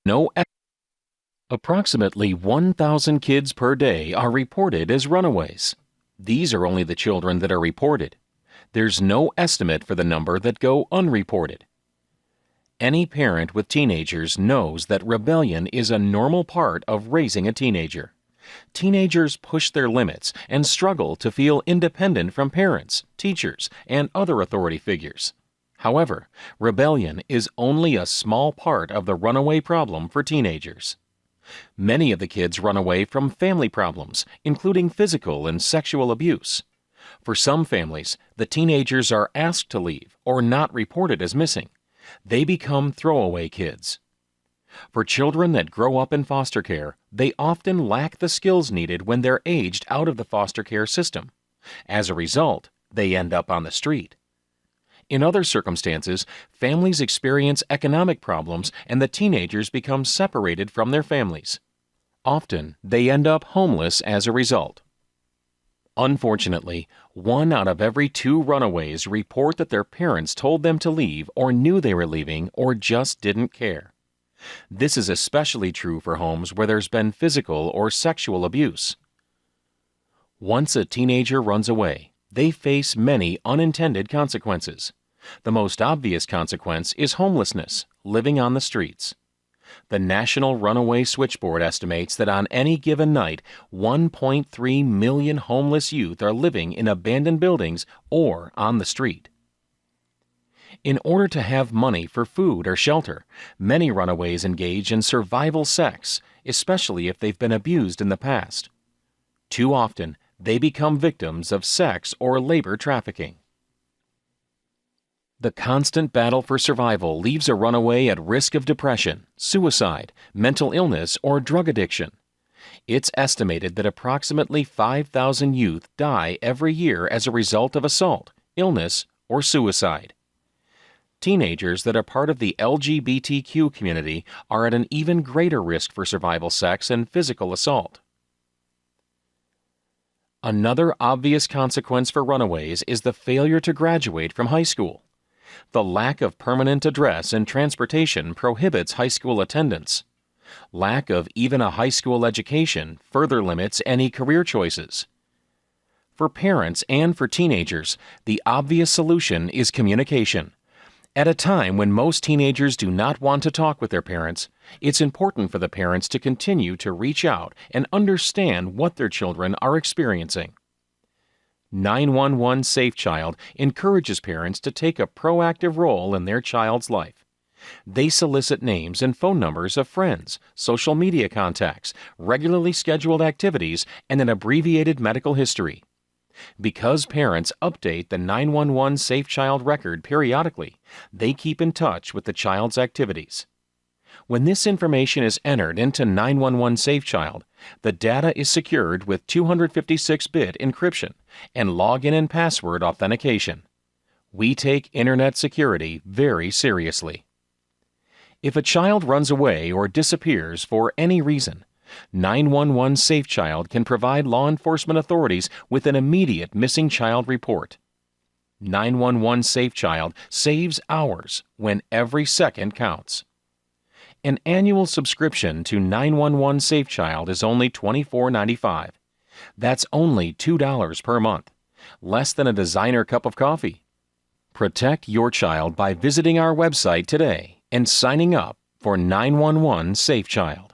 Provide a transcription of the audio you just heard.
No. Approximately 1,000 kids per day are reported as runaways. These are only the children that are reported. There's no estimate for the number that go unreported. Any parent with teenagers knows that rebellion is a normal part of raising a teenager. Teenagers push their limits and struggle to feel independent from parents, teachers, and other authority figures. However, rebellion is only a small part of the runaway problem for teenagers. Many of the kids run away from family problems, including physical and sexual abuse. For some families, the teenagers are asked to leave or not reported as missing. They become throwaway kids. For children that grow up in foster care, they often lack the skills needed when they're aged out of the foster care system. As a result, they end up on the street. In other circumstances, families experience economic problems and the teenagers become separated from their families. Often, they end up homeless as a result. Unfortunately, 1 out of every 2 runaways report that their parents told them to leave or knew they were leaving or just didn't care. This is especially true for homes where there's been physical or sexual abuse. Once a teenager runs away, they face many unintended consequences. The most obvious consequence is homelessness, living on the streets. The National Runaway Switchboard estimates that on any given night, 1.3 million homeless youth are living in abandoned buildings or on the street. In order to have money for food or shelter, many runaways engage in survival sex, especially if they've been abused in the past. Too often, they become victims of sex or labor trafficking. The constant battle for survival leaves a runaway at risk of depression, suicide, mental illness, or drug addiction. It's estimated that approximately 5,000 youth die every year as a result of assault, illness, or suicide. Teenagers that are part of the LGBTQ community are at an even greater risk for survival sex and physical assault. Another obvious consequence for runaways is the failure to graduate from high school. The lack of permanent address and transportation prohibits high school attendance. Lack of even a high school education further limits any career choices. For parents and for teenagers, the obvious solution is communication. At a time when most teenagers do not want to talk with their parents, it's important for the parents to continue to reach out and understand what their children are experiencing. 911 SafeChild encourages parents to take a proactive role in their child's life. They solicit names and phone numbers of friends, social media contacts, regularly scheduled activities, and an abbreviated medical history. Because parents update the 911 SafeChild record periodically, they keep in touch with the child's activities. When this information is entered into 911 SafeChild, the data is secured with 256-bit encryption and login and password authentication. We take Internet security very seriously. If a child runs away or disappears for any reason, 911 SafeChild can provide law enforcement authorities with an immediate missing child report. 911 SafeChild saves hours when every second counts. An annual subscription to 911 SafeChild is only $24.95. That's only $2 per month, less than a designer cup of coffee. Protect your child by visiting our website today and signing up for 911 SafeChild.